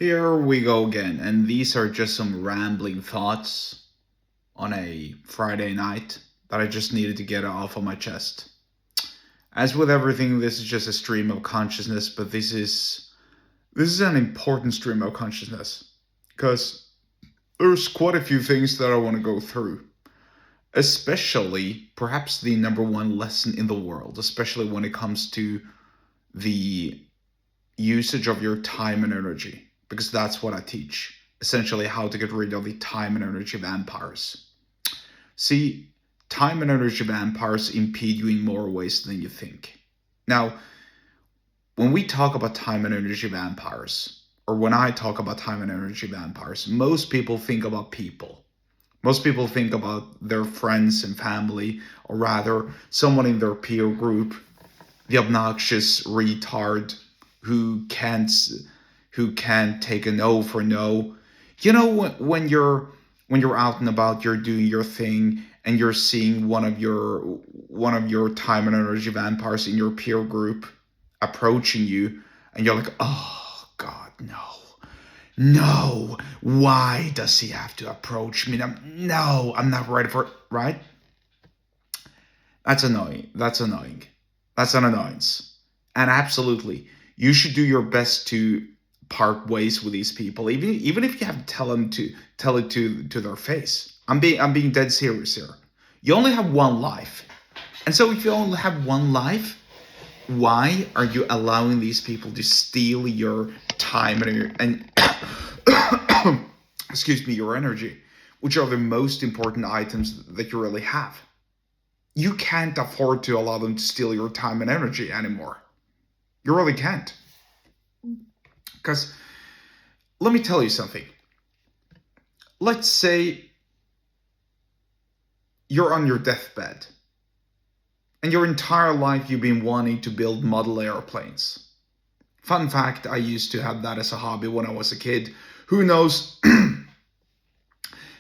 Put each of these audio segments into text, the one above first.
Here we go again, and these are just some rambling thoughts on a Friday night that I just needed to get off of my chest. As with everything, this is just a stream of consciousness, but this is an important stream of consciousness because there's quite a few things that I want to go through, especially perhaps the number one lesson in the world, especially when it comes to the usage of your time and energy, because that's what I teach. Essentially, how to get rid of the time and energy vampires. See, time and energy vampires impede you in more ways than you think. Now, when we talk about time and energy vampires, or when I talk about time and energy vampires, most people think about people. Most people think about their friends and family, or rather, someone in their peer group, the obnoxious retard who can't take a no for no. You know, when you're out and about, you're doing your thing, and you're seeing one of your time and energy vampires in your peer group approaching you, and you're like, oh God, no. No, why does he have to approach me? No, I'm not ready for it, right? That's annoying. That's an annoyance. And absolutely, you should do your best to part ways with these people, even if you have to tell it to their face. I'm being dead serious here. You only have one life, and so if you only have one life, why are you allowing these people to steal your time and excuse me, your energy, which are the most important items that you really have? You can't afford to allow them to steal your time and energy anymore. You really can't. Because let me tell you something. Let's say you're on your deathbed, and your entire life you've been wanting to build model airplanes. Fun fact, I used to have that as a hobby when I was a kid. Who knows?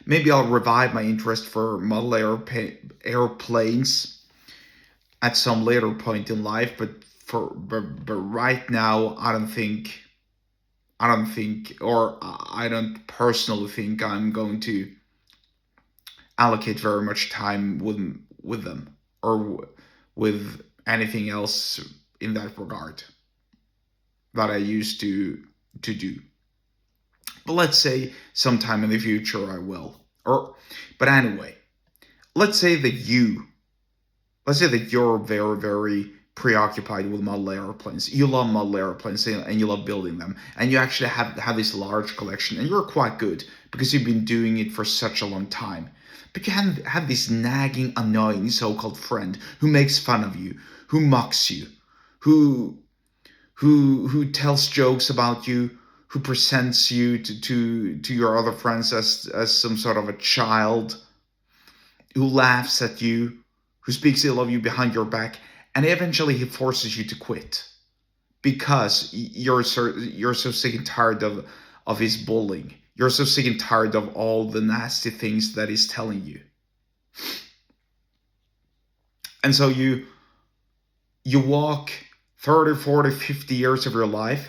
Maybe I'll revive my interest for model airplanes at some later point in life, but right now I don't personally think I'm going to allocate very much time with them, or with anything else in that regard that I used to do. But let's say sometime in the future I will. But anyway, let's say that you're very, very preoccupied with model airplanes. You love model airplanes, and you love building them, and you actually have this large collection, and you're quite good because you've been doing it for such a long time. But you have this nagging, annoying so-called friend who makes fun of you, who mocks you, who tells jokes about you, who presents you to your other friends as some sort of a child, who laughs at you, who speaks ill of you behind your back, and eventually he forces you to quit because you're so sick and tired of his bullying. You're so sick and tired of all the nasty things that he's telling you. And so you walk 30, 40, 50 years of your life,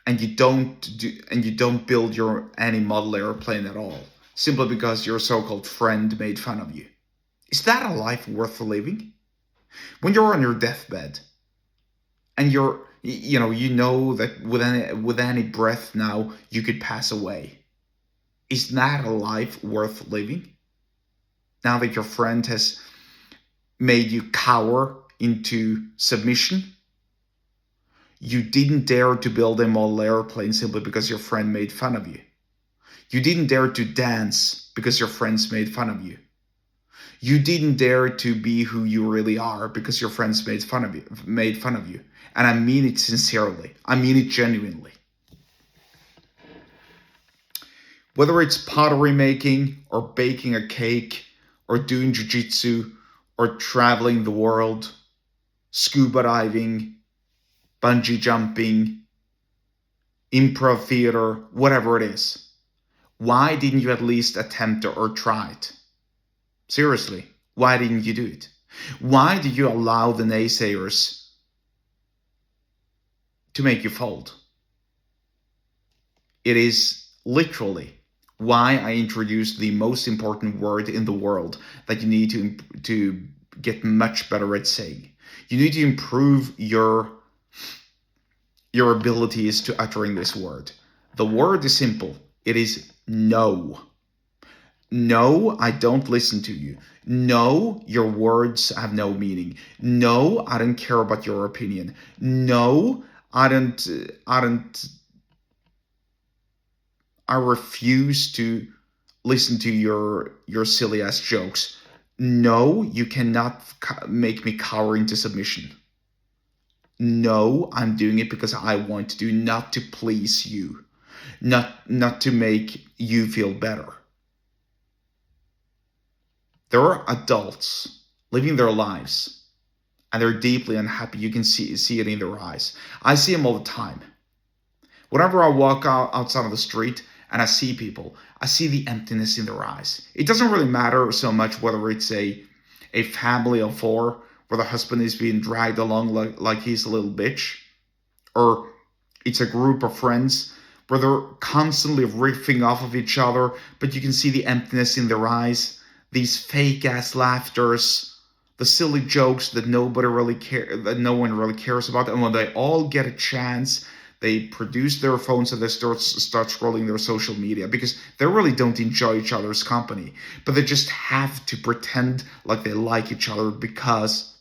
and you don't build your any model airplane at all, simply because your so-called friend made fun of you. Is that a life worth living? When you're on your deathbed, and you know that with any breath now you could pass away. Is that a life worth living? Now that your friend has made you cower into submission, you didn't dare to build a model airplane simply because your friend made fun of you. You didn't dare to dance because your friends made fun of you. You didn't dare to be who you really are because your friends made fun of you. And I mean it sincerely. I mean it genuinely. Whether it's pottery making, or baking a cake, or doing jiu-jitsu, or traveling the world, scuba diving, bungee jumping, improv theater, whatever it is. Why didn't you at least attempt or try it? Seriously, why didn't you do it? Why did you allow the naysayers to make you fold? It is literally why I introduced the most important word in the world that you need to get much better at saying. You need to improve your abilities to uttering this word. The word is simple. It is no. No, I don't listen to you. No, your words have no meaning. No, I don't care about your opinion. No, I refuse to listen to your silly ass jokes. No, you cannot make me cower into submission. No, I'm doing it because I want to do, not to please you, not to make you feel better. There are adults living their lives and they're deeply unhappy. You can see it in their eyes. I see them all the time. Whenever I walk outside of the street and I see people, I see the emptiness in their eyes. It doesn't really matter so much whether it's a family of four where the husband is being dragged along like he's a little bitch, or it's a group of friends where they're constantly riffing off of each other, but you can see the emptiness in their eyes, these fake ass laughters, the silly jokes that no one really cares about. And when they all get a chance, they produce their phones and they start scrolling their social media because they really don't enjoy each other's company, but they just have to pretend like they like each other because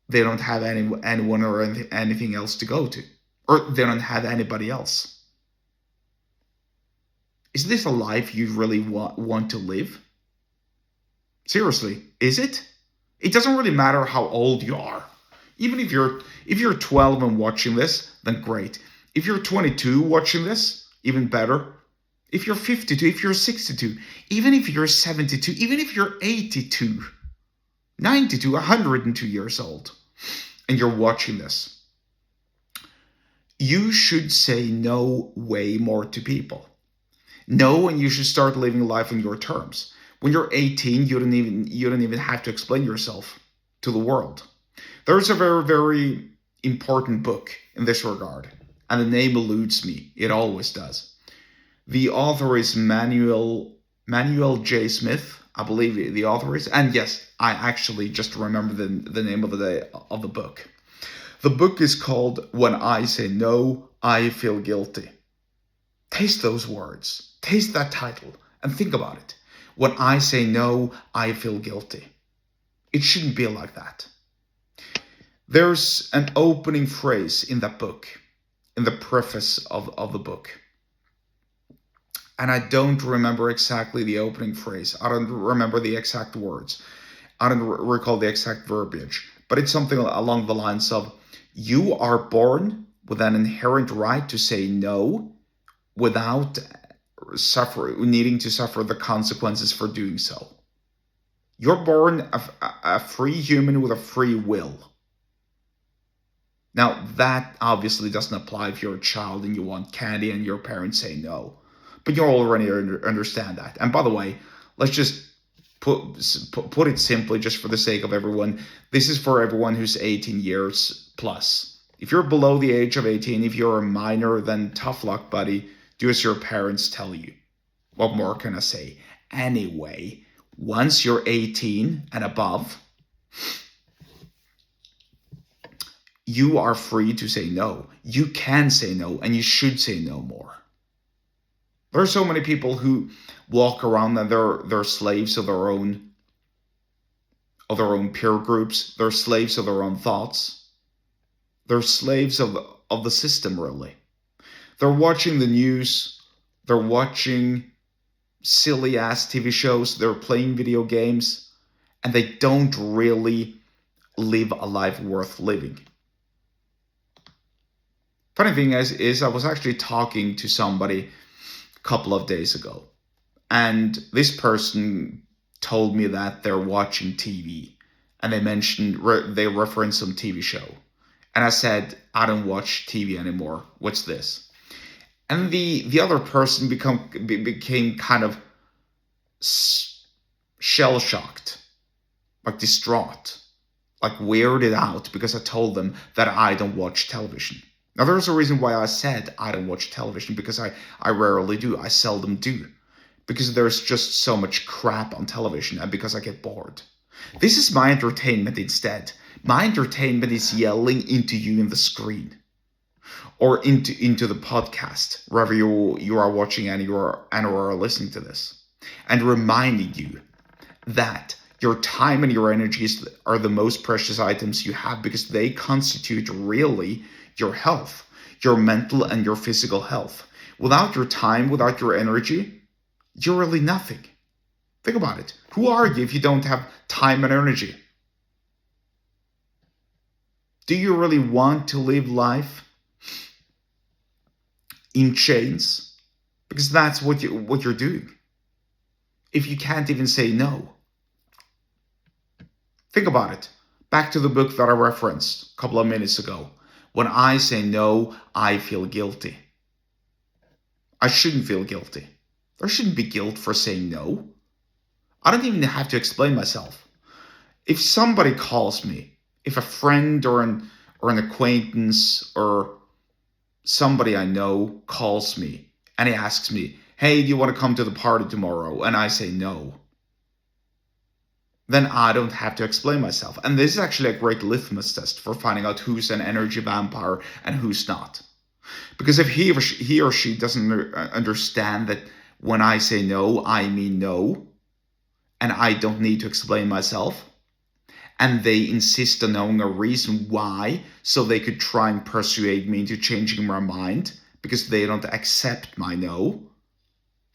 they don't have anyone or anything else to go to, or they don't have anybody else. Is this a life you really want to live? Seriously, is it? It doesn't really matter how old you are. Even if you're 12 and watching this, then great. If you're 22 watching this, even better. If you're 52, if you're 62, even if you're 72, even if you're 82, 92, 102 years old, and you're watching this, you should say no way more to people. No, and you should start living life on your terms. When you're 18, you don't even have to explain yourself to the world. There's a very, very important book in this regard, and the name eludes me. It always does. The author is Manuel J. Smith, I believe the author is. And yes, I actually just remember the name of the book. The book is called When I Say No, I Feel Guilty. Taste those words. Taste that title and think about it. When I say no, I feel guilty. It shouldn't be like that. There's an opening phrase in that book, in the preface of the book. And I don't remember exactly the opening phrase. I don't remember the exact words. I don't recall the exact verbiage. But it's something along the lines of, you are born with an inherent right to say no without needing to suffer the consequences for doing so. You're born a free human with a free will. Now, that obviously doesn't apply if you're a child and you want candy and your parents say no. But you already understand that. And by the way, let's just put it simply, just for the sake of everyone. This is for everyone who's 18 years plus. If you're below the age of 18, if you're a minor, then tough luck, buddy. Do as your parents tell you. What more can I say? Anyway, once you're 18 and above, you are free to say no. You can say no, and you should say no more. There are so many people who walk around and they're slaves of their own peer groups. They're slaves of their own thoughts. They're slaves of the system, really. They're watching the news. They're watching silly ass TV shows. They're playing video games, and they don't really live a life worth living. Funny thing is I was actually talking to somebody a couple of days ago, and this person told me that they're watching TV, and they referenced some TV show, and I said, I don't watch TV anymore. What's this? And the other person became kind of shell-shocked, like distraught, like weirded out because I told them that I don't watch television. Now, there's a reason why I said I don't watch television, because I rarely do. I seldom do. Because there's just so much crap on television, and because I get bored. This is my entertainment instead. My entertainment is yelling into you in the screen, or into the podcast, wherever you are watching and you are listening to this, and reminding you that your time and your energies are the most precious items you have, because they constitute really your health, your mental and your physical health. Without your time, without your energy, you're really nothing. Think about it. Who are you if you don't have time and energy? Do you really want to live life in chains? Because that's what you're doing. If you can't even say no. Think about it. Back to the book that I referenced a couple of minutes ago. When I say no, I feel guilty. I shouldn't feel guilty. There shouldn't be guilt for saying no. I don't even have to explain myself. If somebody calls me, if a friend or an acquaintance or somebody I know calls me and he asks me, hey, do you want to come to the party tomorrow? And I say no. Then I don't have to explain myself. And this is actually a great litmus test for finding out who's an energy vampire and who's not. Because if he or she doesn't understand that when I say no, I mean no, and I don't need to explain myself, and they insist on knowing a reason why, so they could try and persuade me into changing my mind because they don't accept my no,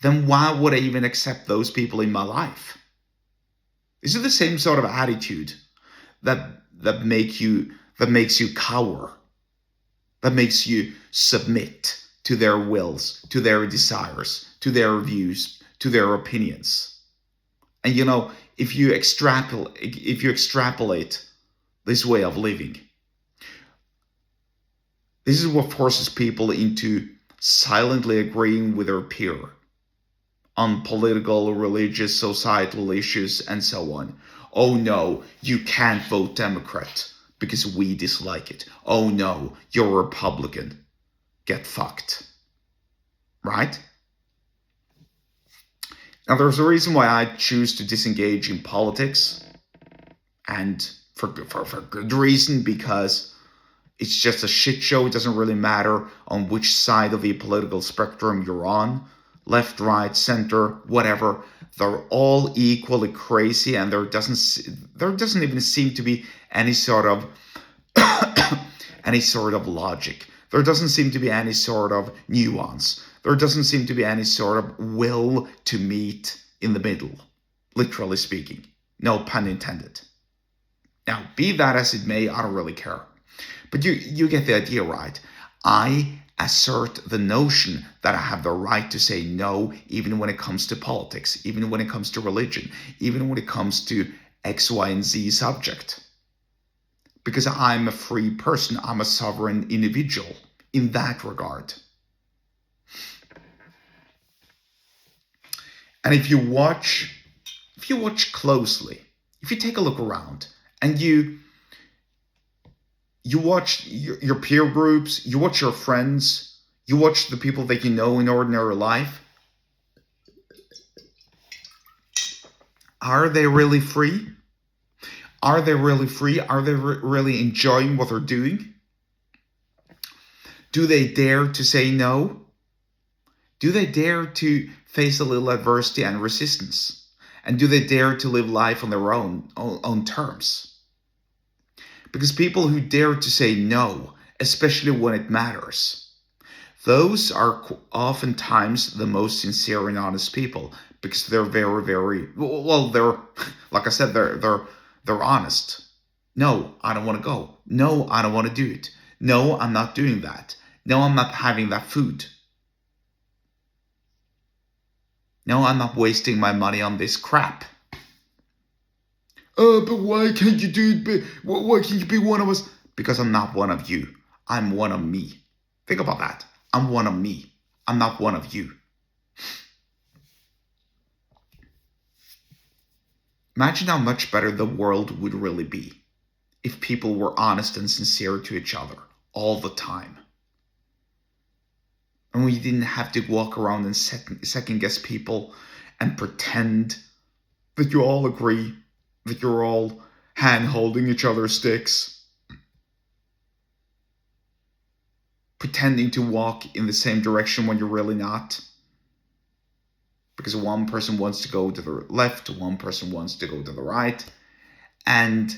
then why would I even accept those people in my life? This is the same sort of attitude that makes you cower, that makes you submit to their wills, to their desires, to their views, to their opinions. And if you extrapolate this way of living, this is what forces people into silently agreeing with their peer on political, religious, societal issues, and so on. Oh no, you can't vote Democrat because we dislike it. Oh no, you're Republican. Get fucked. Right? Now, there's a reason why I choose to disengage in politics, and for good reason, because it's just a shit show. It doesn't really matter on which side of the political spectrum you're on. Left, right, center, whatever. They're all equally crazy, and there doesn't even seem to be any sort of logic. There doesn't seem to be any sort of nuance. There doesn't seem to be any sort of will to meet in the middle, literally speaking. No pun intended. Now, be that as it may, I don't really care. But you get the idea, right? I assert the notion that I have the right to say no, even when it comes to politics, even when it comes to religion, even when it comes to X, Y, and Z subject. Because I'm a free person, I'm a sovereign individual in that regard. And if you watch closely, if you take a look around and you watch your peer groups, you watch your friends, you watch the people that you know in ordinary life, are they really free? Are they really free? Are they really enjoying what they're doing? Do they dare to say no? Do they dare to face a little adversity and resistance? And do they dare to live life on their own terms? Because people who dare to say no, especially when it matters, those are oftentimes the most sincere and honest people, because they're very, very, well, they're, like I said, they're honest. No, I don't want to go. No, I don't want to do it. No, I'm not doing that. No, I'm not having that food. No, I'm not wasting my money on this crap. But why can't you do it? Why can't you be one of us? Because I'm not one of you. I'm one of me. Think about that. I'm one of me. I'm not one of you. Imagine how much better the world would really be if people were honest and sincere to each other all the time. And we didn't have to walk around and second guess people and pretend that you all agree, that you're all hand holding each other's sticks, pretending to walk in the same direction when you're really not. Because one person wants to go to the left, one person wants to go to the right. And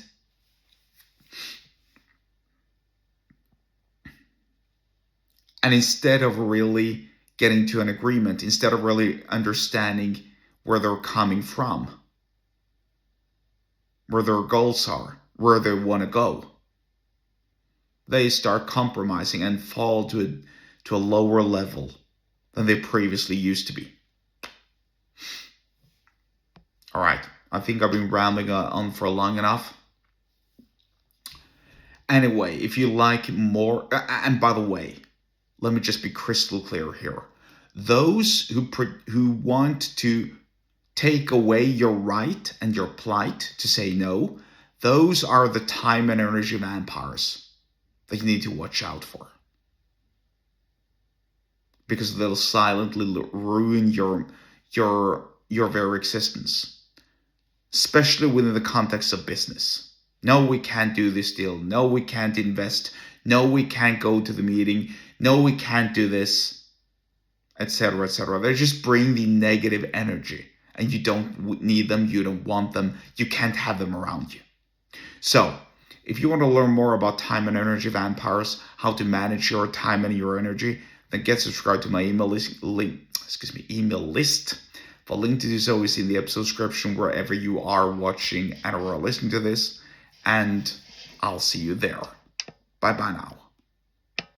instead of really getting to an agreement, instead of really understanding where they're coming from, where their goals are, where they want to go, they start compromising and fall to a lower level than they previously used to be. All right, I think I've been rambling on for long enough. Anyway, if you like more, and by the way, let me just be crystal clear here. Those who want to take away your right and your plight to say no, those are the time and energy vampires that you need to watch out for. Because they'll silently ruin your very existence, especially within the context of business. No, we can't do this deal. No, we can't invest. No, we can't go to the meeting. No, we can't do this, etc., etc. They just bring the negative energy, and you don't need them. You don't want them. You can't have them around you. So, if you want to learn more about time and energy vampires, how to manage your time and your energy, then get subscribed to my email list. The link to do so is in the episode description wherever you are watching and or listening to this. And I'll see you there. Bye-bye now.